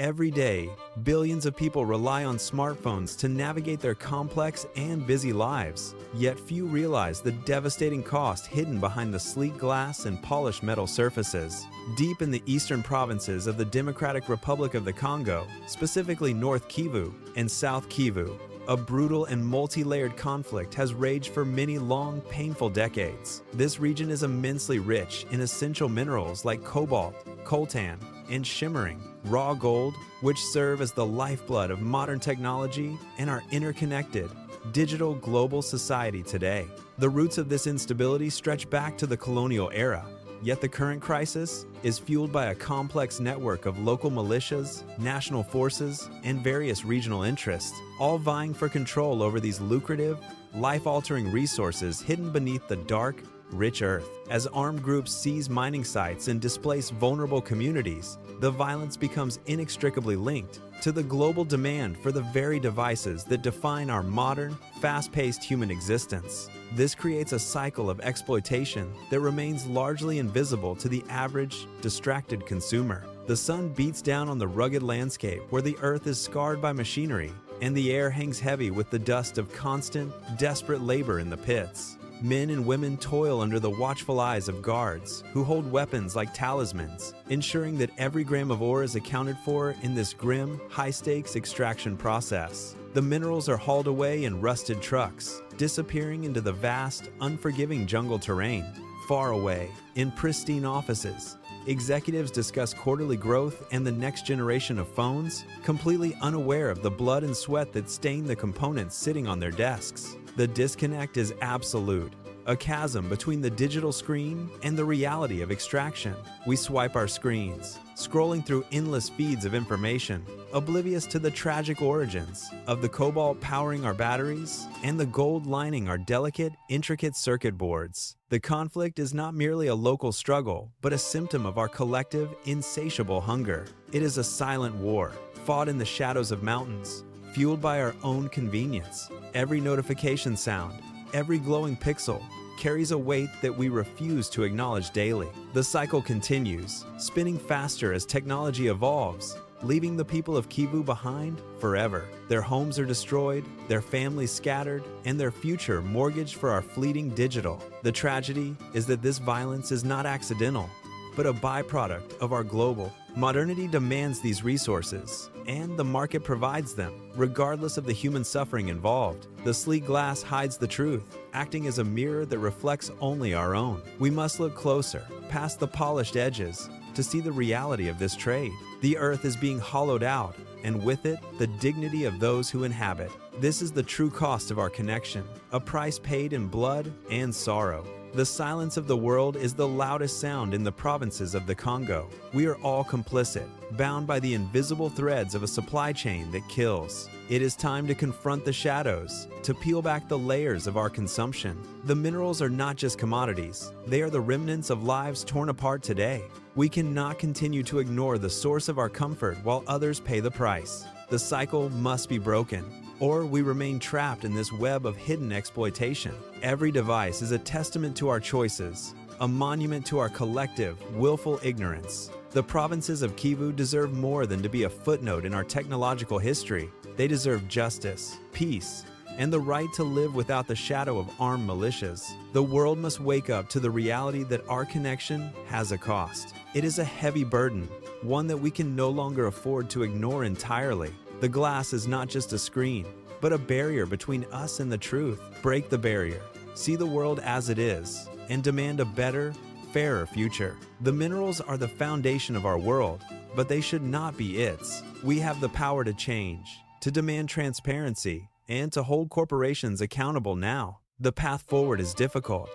Every day, billions of people rely on smartphones to navigate their complex and busy lives. Yet few realize the devastating cost hidden behind the sleek glass and polished metal surfaces. Deep in the eastern provinces of the Democratic Republic of the Congo, specifically North Kivu and South Kivu, a brutal and multi-layered conflict has raged for many long, painful decades. This region is immensely rich in essential minerals like cobalt, coltan, and shimmering raw gold, which serve as the lifeblood of modern technology and our interconnected, digital global society today. The roots of this instability stretch back to the colonial era, yet the current crisis is fueled by a complex network of local militias, national forces, and various regional interests, all vying for control over these lucrative, life-altering resources hidden beneath the dark, rich earth. As armed groups seize mining sites and displace vulnerable communities, the violence becomes inextricably linked to the global demand for the very devices that define our modern, fast-paced human existence. This creates a cycle of exploitation that remains largely invisible to the average, distracted consumer. The sun beats down on the rugged landscape where the earth is scarred by machinery, and the air hangs heavy with the dust of constant, desperate labor in the pits. Men and women toil under the watchful eyes of guards who hold weapons like talismans, ensuring that every gram of ore is accounted for in this grim, high-stakes extraction process. The minerals are hauled away in rusted trucks, disappearing into the vast, unforgiving jungle terrain. Far away, in pristine offices, executives discuss quarterly growth and the next generation of phones, completely unaware of the blood and sweat that stain the components sitting on their desks. The disconnect is absolute, a chasm between the digital screen and the reality of extraction. We swipe our screens, scrolling through endless feeds of information, oblivious to the tragic origins of the cobalt powering our batteries and the gold lining our delicate, intricate circuit boards. The conflict is not merely a local struggle, but a symptom of our collective, insatiable hunger. It is a silent war, fought in the shadows of mountains, fueled by our own convenience. Every notification sound, every glowing pixel, carries a weight that we refuse to acknowledge daily. The cycle continues, spinning faster as technology evolves, leaving the people of Kivu behind forever. Their homes are destroyed, their families scattered, and their future mortgaged for our fleeting digital. The tragedy is that this violence is not accidental, but a byproduct of our global. Modernity demands these resources, and the market provides them, regardless of the human suffering involved. The sleek glass hides the truth, acting as a mirror that reflects only our own. We must look closer, past the polished edges, to see the reality of this trade. The earth is being hollowed out, and with it, the dignity of those who inhabit. This is the true cost of our connection, a price paid in blood and sorrow. The silence of the world is the loudest sound in the provinces of the Congo. We are all complicit, bound by the invisible threads of a supply chain that kills. It is time to confront the shadows, to peel back the layers of our consumption. The minerals are not just commodities, they are the remnants of lives torn apart today. We cannot continue to ignore the source of our comfort while others pay the price. The cycle must be broken, or we remain trapped in this web of hidden exploitation. Every device is a testament to our choices, a monument to our collective, willful ignorance. The provinces of Kivu deserve more than to be a footnote in our technological history. They deserve justice, peace, and the right to live without the shadow of armed militias. The world must wake up to the reality that our connection has a cost. It is a heavy burden, one that we can no longer afford to ignore entirely. The glass is not just a screen, but a barrier between us and the truth. Break the barrier, see the world as it is, and demand a better, fairer future. The minerals are the foundation of our world, but they should not be its. We have the power to change, to demand transparency, and to hold corporations accountable now. The path forward is difficult,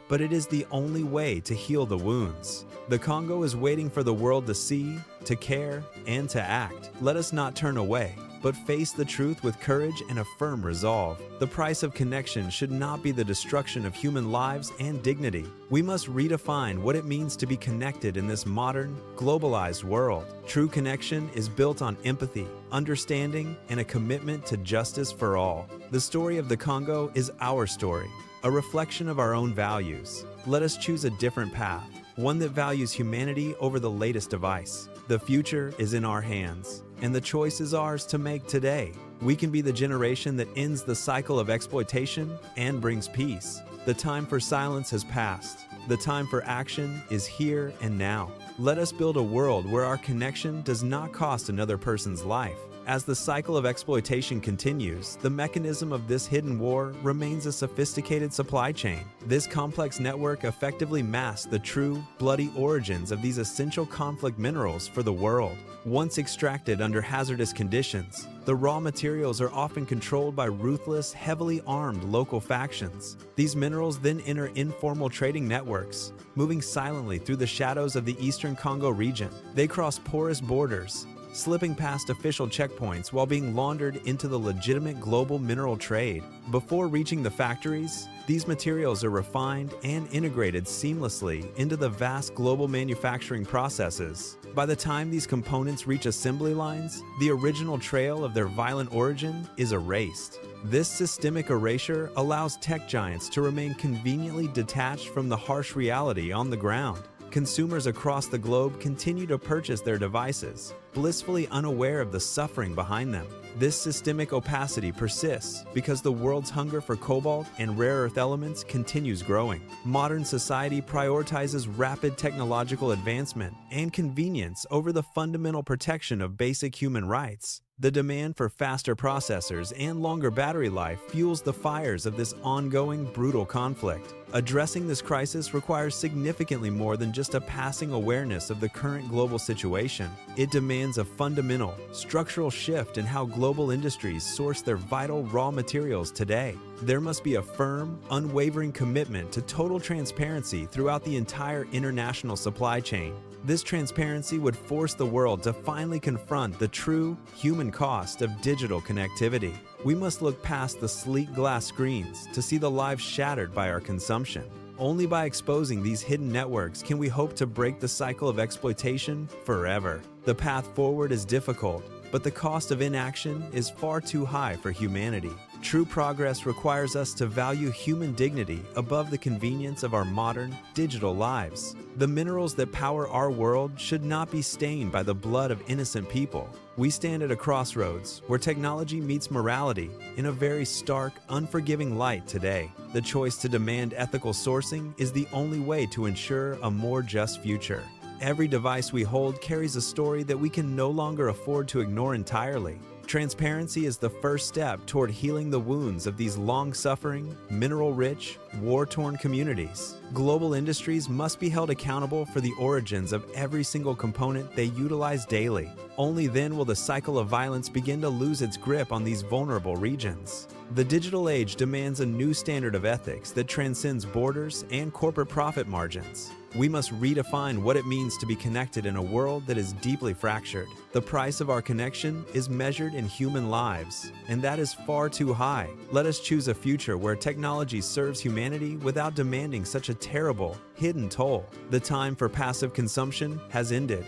but it is the only way to heal the wounds. The Congo is waiting for the world to see, to care, and to act. Let us not turn away, but face the truth with courage and a firm resolve. The price of connection should not be the destruction of human lives and dignity. We must redefine what it means to be connected in this modern, globalized world. True connection is built on empathy, understanding, and a commitment to justice for all. The story of the Congo is our story, a reflection of our own values. Let us choose a different path, one that values humanity over the latest device. The future is in our hands, and the choice is ours to make today. We can be the generation that ends the cycle of exploitation and brings peace. The time for silence has passed. The time for action is here and now. Let us build a world where our connection does not cost another person's life. As the cycle of exploitation continues, the mechanism of this hidden war remains a sophisticated supply chain. This complex network effectively masks the true, bloody origins of these essential conflict minerals for the world. Once extracted under hazardous conditions, the raw materials are often controlled by ruthless, heavily armed local factions. These minerals then enter informal trading networks, moving silently through the shadows of the eastern Congo region. They cross porous borders, slipping past official checkpoints while being laundered into the legitimate global mineral trade. Before reaching the factories, these materials are refined and integrated seamlessly into the vast global manufacturing processes. By the time these components reach assembly lines, the original trail of their violent origin is erased. This systemic erasure allows tech giants to remain conveniently detached from the harsh reality on the ground. Consumers across the globe continue to purchase their devices, blissfully unaware of the suffering behind them. This systemic opacity persists because the world's hunger for cobalt and rare earth elements continues growing. Modern society prioritizes rapid technological advancement and convenience over the fundamental protection of basic human rights. The demand for faster processors and longer battery life fuels the fires of this ongoing, brutal conflict. Addressing this crisis requires significantly more than just a passing awareness of the current global situation. It demands a fundamental, structural shift in how global industries source their vital raw materials today. There must be a firm, unwavering commitment to total transparency throughout the entire international supply chain. This transparency would force the world to finally confront the true, human cost of digital connectivity. We must look past the sleek glass screens to see the lives shattered by our consumption. Only by exposing these hidden networks can we hope to break the cycle of exploitation forever. The path forward is difficult, but the cost of inaction is far too high for humanity. True progress requires us to value human dignity above the convenience of our modern, digital lives. The minerals that power our world should not be stained by the blood of innocent people. We stand at a crossroads where technology meets morality in a very stark, unforgiving light today. The choice to demand ethical sourcing is the only way to ensure a more just future. Every device we hold carries a story that we can no longer afford to ignore entirely. Transparency is the first step toward healing the wounds of these long-suffering, mineral-rich, war-torn communities. Global industries must be held accountable for the origins of every single component they utilize daily. Only then will the cycle of violence begin to lose its grip on these vulnerable regions. The digital age demands a new standard of ethics that transcends borders and corporate profit margins. We must redefine what it means to be connected in a world that is deeply fractured. The price of our connection is measured in human lives, and that is far too high. Let us choose a future where technology serves humanity without demanding such a terrible, hidden toll. The time for passive consumption has ended,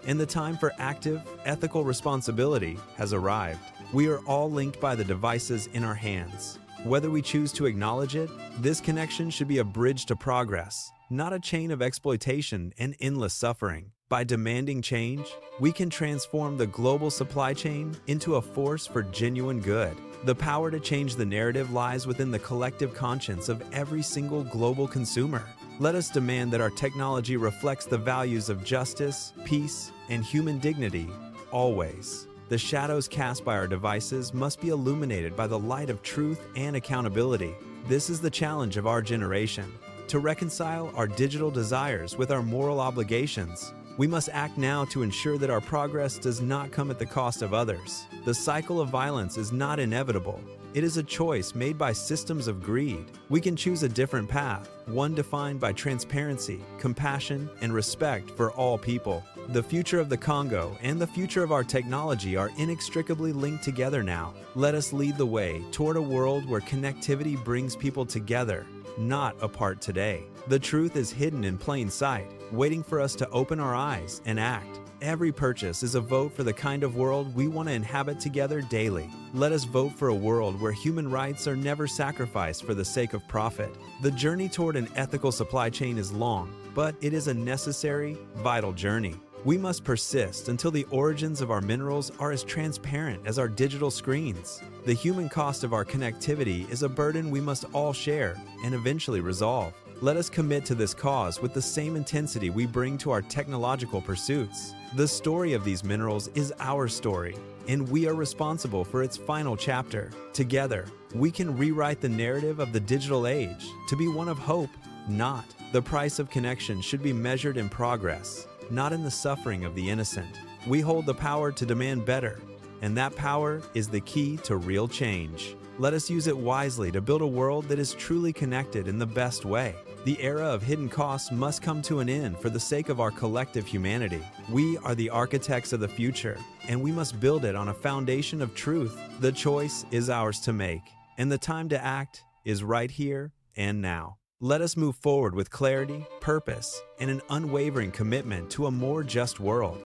and the time for active, ethical responsibility has arrived. We are all linked by the devices in our hands. Whether we choose to acknowledge it, this connection should be a bridge to progress, not a chain of exploitation and endless suffering. By demanding change, we can transform the global supply chain into a force for genuine good. The power to change the narrative lies within the collective conscience of every single global consumer. Let us demand that our technology reflects the values of justice, peace, and human dignity, always. The shadows cast by our devices must be illuminated by the light of truth and accountability. This is the challenge of our generation. To reconcile our digital desires with our moral obligations, we must act now to ensure that our progress does not come at the cost of others. The cycle of violence is not inevitable. It is a choice made by systems of greed. We can choose a different path, one defined by transparency, compassion, and respect for all people. The future of the Congo and the future of our technology are inextricably linked together now. Let us lead the way toward a world where connectivity brings people together, not apart today. The truth is hidden in plain sight, waiting for us to open our eyes and act. Every purchase is a vote for the kind of world we want to inhabit together daily. Let us vote for a world where human rights are never sacrificed for the sake of profit. The journey toward an ethical supply chain is long, but it is a necessary, vital journey. We must persist until the origins of our minerals are as transparent as our digital screens. The human cost of our connectivity is a burden we must all share and eventually resolve. Let us commit to this cause with the same intensity we bring to our technological pursuits. The story of these minerals is our story, and we are responsible for its final chapter. Together, we can rewrite the narrative of the digital age to be one of hope, not. The price of connection should be measured in progress, not in the suffering of the innocent. We hold the power to demand better, and that power is the key to real change. Let us use it wisely to build a world that is truly connected in the best way. The era of hidden costs must come to an end for the sake of our collective humanity. We are the architects of the future, and we must build it on a foundation of truth. The choice is ours to make, and the time to act is right here and now. Let us move forward with clarity, purpose, and an unwavering commitment to a more just world.